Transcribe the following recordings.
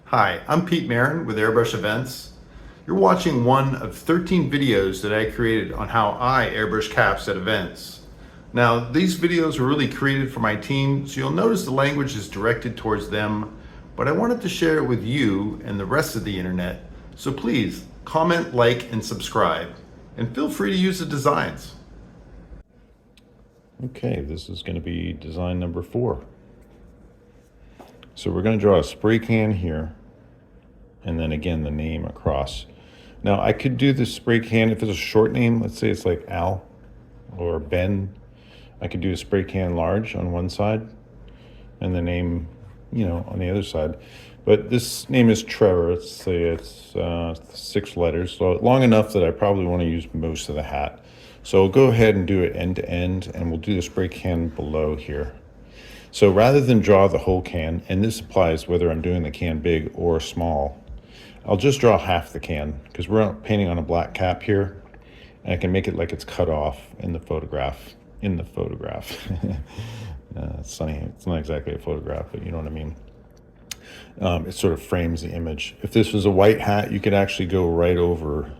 Hi, I'm Pete Marin with Airbrush Events. You're watching one of 13 videos that I created on how I airbrush caps at events. Now, these videos were really created for my team, so you'll notice the language is directed towards them, but I wanted to share it with you and the rest of the internet. So please comment, like, and subscribe, and feel free to use the designs. Okay, this is going to be design number 4. So we're going to draw a spray can here, and then again the name across. Now I could do the spray can if it's a short name. Let's say it's like Al or Ben. I could do a spray can large on one side and the name, on the other side. But this name is Trevor. Let's say it's 6 letters, so long enough that I probably want to use most of the hat. So we'll go ahead and do it end to end, and we'll do the spray can below here. So rather than draw the whole can, and this applies whether I'm doing the can big or small, I'll just draw half the can because we're painting on a black cap here, and I can make it like it's cut off in the photograph. It's funny, it's not exactly a photograph, but you know what I mean. It sort of frames the image. If this was a white hat, you could actually go right over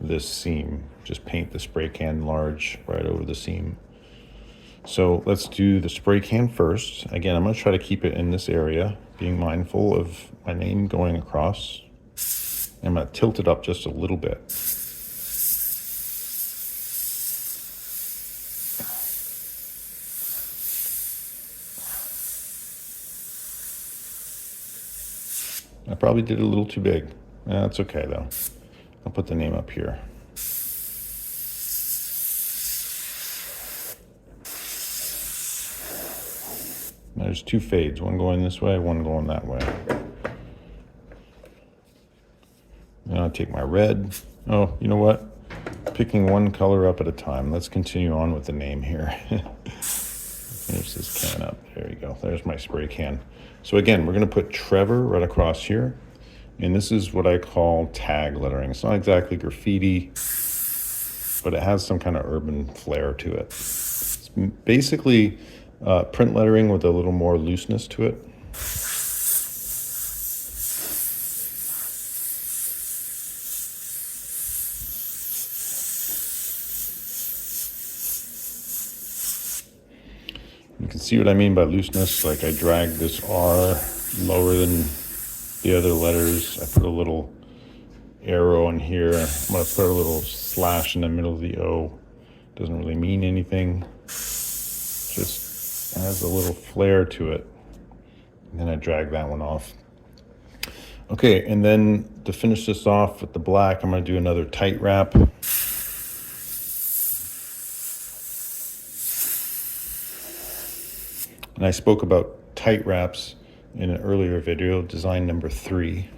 this seam. Just paint the spray can large right over the seam. So let's do the spray can first. Again, I'm going to try to keep it in this area, being mindful of my name going across. I'm going to tilt it up just a little bit. I probably did it a little too big. That's okay though. I'll put the name up here. There's 2 fades, one going this way, one going that way. Then I'll take my red. Oh, you know what? Picking one color up at a time. Let's continue on with the name here. Finish this can up. There you go. There's my spray can. So again, we're going to put Trevor right across here. And this is what I call tag lettering. It's not exactly graffiti, but it has some kind of urban flair to it. It's basically print lettering with a little more looseness to it. You can see what I mean by looseness. Like I drag this R lower than the other letters. I put a little arrow in here. I'm going to put a little slash in the middle of the O. Doesn't really mean anything. Just has a little flair to it. And then I drag that one off. Okay, and then to finish this off with the black, I'm going to do another tight wrap. And I spoke about tight wraps in an earlier video, design number 3.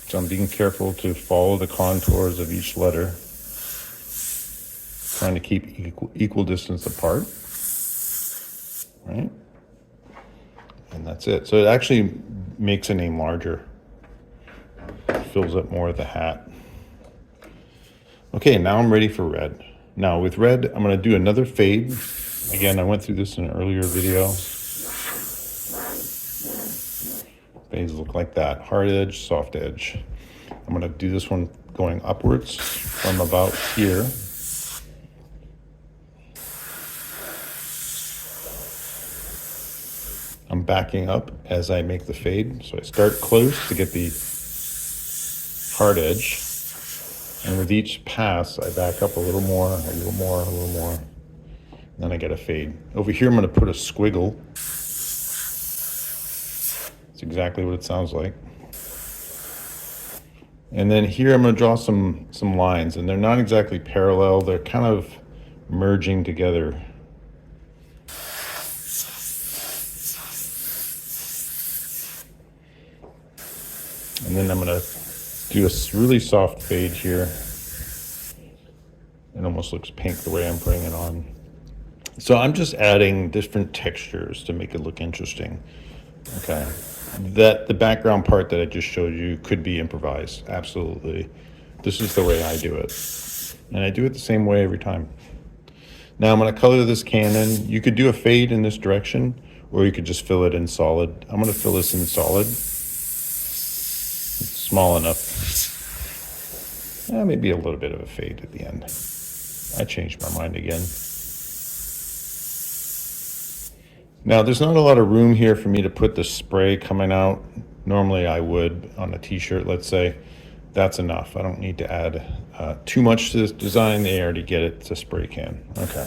So I'm being careful to follow the contours of each letter, trying to keep equal distance apart, right? And that's it. So it actually makes a name larger, fills up more of the hat. Okay, now I'm ready for red. Now with red, I'm going to do another fade. Again, I went through this in an earlier video. Fades look like that, hard edge, soft edge. I'm going to do this one going upwards from about here. I'm backing up as I make the fade. So I start close to get the hard edge. And with each pass, I back up a little more, a little more, a little more. Then I get a fade. Over here, I'm going to put a squiggle. It's exactly what it sounds like. And then here I'm going to draw some lines, and they're not exactly parallel. They're kind of merging together. And then I'm going to do a really soft fade here. It almost looks pink the way I'm putting it on. So I'm just adding different textures to make it look interesting. Okay. That the background part that I just showed you could be improvised, absolutely. This is the way I do it. And I do it the same way every time. Now I'm going to color this can in. You could do a fade in this direction, or you could just fill it in solid. I'm going to fill this in solid. It's small enough. Maybe a little bit of a fade at the end. I changed my mind again. Now there's not a lot of room here for me to put the spray coming out. Normally I would on a t-shirt, let's say. That's enough. I don't need to add too much to this design. They already get it. It's a spray can. Okay.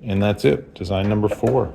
And that's it. Design number 4.